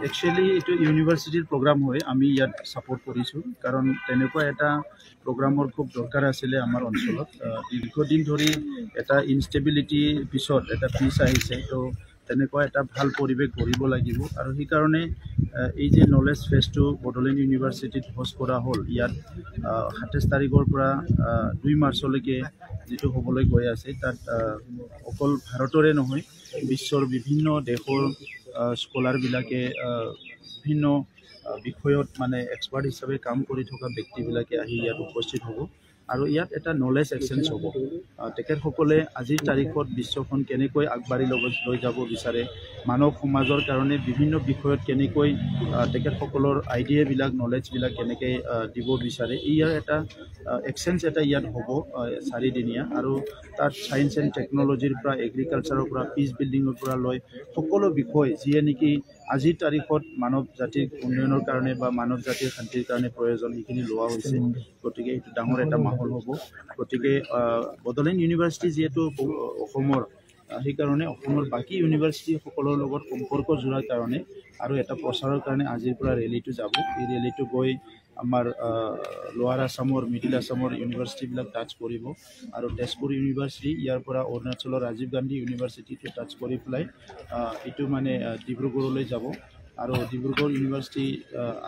Actually এইটো ইউনিভাৰ্চিটিৰ programme হয় আমি ইয়াত ছাপোৰ্ট কৰিছোঁ কাৰণ তেনেকুৱা এটা প্ৰগ্ৰামৰ খুব দৰকাৰ আছিলে আমাৰ অঞ্চলত দীৰ্ঘদিন ধৰি এটা ইনষ্টেবিলিটিৰ পিছত এটা পিছ আহিছে তো তেনেকুৱা এটা ভাল পৰিৱেশ গঢ়িব লাগিব আৰু সেইকাৰণে এই যে নলেজ ফেষ্টটো বড়োলেণ্ড ইউনিভাৰ্চিটিত হোষ্ট কৰা হ'ল ইয়াত ২৭ তাৰিখৰ পৰা ২ মাৰ্চলৈকে যিটো হ'বলৈ গৈ আছে তাত অকল ভাৰতৰে নহয় বিশ্বৰ বিভিন্ন দেশৰ স্কলাৰবিলাকে বিভিন্ন বিষয়ত মানে এক্সপাৰ্ট হিচাপে কাম কৰি থকা ব্যক্তিবিলাকে আহি ইয়াত উপস্থিত হ'ব আৰু ইয়াত এটা নলেজ এক্সচেঞ্জ হ'ব তেখেতসকলে আজিৰ তাৰিখত বিশ্বখন কেনেকৈ আগবাঢ়ি লৈ যাব বিচাৰে মানৱ সমাজৰ কাৰণে বিভিন্ন বিষয়ত কেনেকৈ তেখেতসকলৰ আইডিয়াবিলাক নলেজবিলাক কেনেকৈ দিব বিচাৰে ইয়াৰ এটা এক্সচেঞ্জ এটা ইয়াত হ'ব 4 দিনীয়া আৰু তাত সায়েন্স এণ্ড টেকনলজিৰ পৰা এগ্ৰিকালচাৰৰ পৰা পিচ বিল্ডিঙৰ পৰা লৈ সকলো বিষয় যিয়ে নেকি আজিৰ তাৰিখত মানৱ জাতিৰ উন্নয়নৰ কাৰণে বা মানৱ জাতিৰ শান্তিৰ কাৰণে প্ৰয়োজন সেইখিনি লোৱা হৈছে গতিকে এইটো ডাঙৰ এটা মাহল হ'ব গতিকে বড়োলেণ্ড ইউনিভাৰ্চিটি যিহেতু অসমৰ সেইকাৰণে অসমৰ বাকী ইউনিভাৰ্চিটিসকলৰ লগত সম্পৰ্ক জোৰাৰ কাৰণে আৰু এটা প্ৰচাৰৰ কাৰণে আজিৰ পৰা ৰেলীটো যাব এই ৰেলীটো গৈ আমাৰ লোৱাৰ আসামৰ মিডিল আসামৰ ইউনিভাৰ্চিটিবিলাক টাচ কৰিব আৰু তেজপুৰ ইউনিভাৰ্চিটি ইয়াৰ পৰা অৰুণাচলৰ ৰাজীৱ গান্ধী ইউনিভাৰ্চিটিটো টাচ কৰি পেলাই এইটো মানে ডিব্ৰুগড়লৈ যাব আৰু Dibrugarh university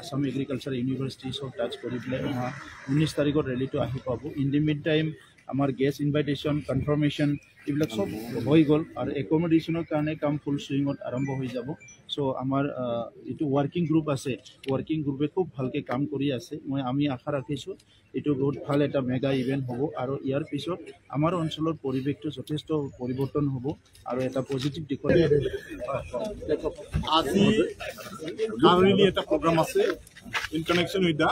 Assam agriculture university সব টাচ কৰি পেলাই 19 তাৰিখত ৰেলীটো আহি পাব ইন দি মিড টাইম আমাৰ গেষ্ট ইনভাইটেশ্যন কনফাৰ্মেশ্যন এইবিলাক সব হৈ গ'ল আৰু একমডেশ্যনৰ কাৰণে কাম ফুল সুইঙত আৰম্ভ হৈ যাব চ' আমাৰ যিটো ৱৰ্কিং গ্ৰুপ আছে ৱৰ্কিং গ্ৰুপে খুব ভালকৈ কাম কৰি আছে আমি আশা ৰাখিছোঁ এইটো বহুত ভাল এটা মেগা ইভেণ্ট হ'ব আৰু ইয়াৰ পিছত আমাৰ অঞ্চলৰ পৰিৱেশটো যথেষ্ট পৰিৱৰ্তন হ'ব আৰু এটা পজিটিভ দিশত আজি কাৰেণ্টলি এটা প্ৰগ্ৰাম আছে in connection with the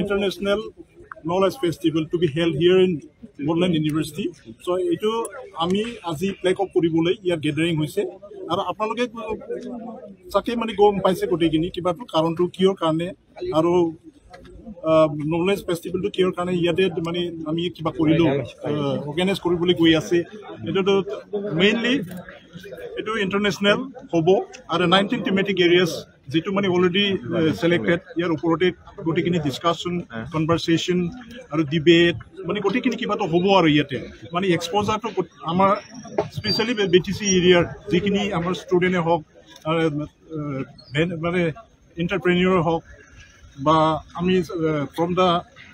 international knowledge festival to be held here in Boroland University. So ito ami azi play up koribole ia gathering hoise aru apnaloke sake mani gom paise kote gini kiba to karon to kior karne aru knowledge festival to kior karne iate mani ami kiba korilo organize koribole goi ase ito to mainly ito international hobo aru 19 thematic areas যেটো মানে already selected ইয়ার উপরতে গোটেখিনি discussion conversation আর debate মানে গোটেখিনি কিবা তো হবো আর ইয়াতে মানে এক্সপোজারটো আমার স্পেশালি বিটিসি এরিয়ার যেখিনি আমার স্টুডেন্টে হোক মানে এন্টারপ্রেনিয়র হোক বা আমি ফ্রম দ্য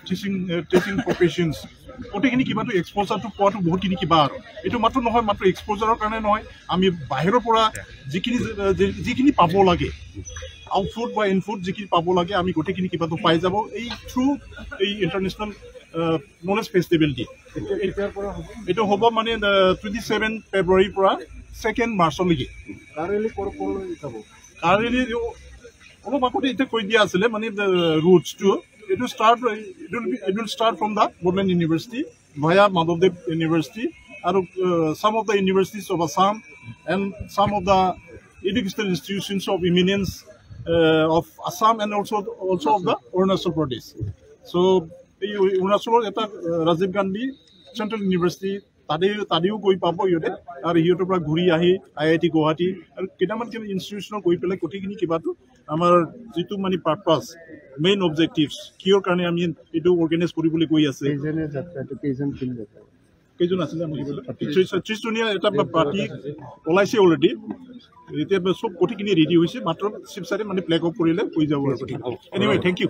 টিচিং প্রফেশনস গোটেখিনি কিবা তো এক্সপোজারটো পোৱাটো বহুতখিনি কিবা আৰু এইটো মাত্ৰ নহয় মাত্ৰ এক্সপোজাৰৰ কাৰণে নহয় আমি বাহিৰৰ পৰা যিখিনি পাব লাগে আউটফুট বা ইনফুট যিখিনি পাব লাগে আমি গোটেখিনি কিবা তো পাই যাব এই থ্ৰু এই ইণ্টাৰনেশ্যনেল নলেজ ফেষ্টিভেলটি এইটো হ'ব মানে 27 ফেব্ৰুৱাৰীৰ পৰা 2 মাৰ্চলৈকে কাৰেলি অলপ আগতে এতিয়া কৈ দিয়া আছিলে মানে ৰুটছটো it will start from the Boroland University via Madhavdev University and some of the universities of Assam and some of the educational institutions of eminence of Assam and also of the Arunachal Pradesh. So Arunachal eta Rajiv Gandhi Central University tadiu goi pabo yote ar hiyotor pora ghuri ahi IIT Guwahati ar kitaman institution goi pelai kotikini kiba tu amar jitu mani purpose main objectives kior karone ami etu organize koribole goi ase kejone jatra to kejon asile ami bole 30 juniya eta party olaise already এতিয়া সব কোটিখিনি ready হইছে মাত্র শিবসারে মানে play of করিলে হই যাব। Anyway, thank you.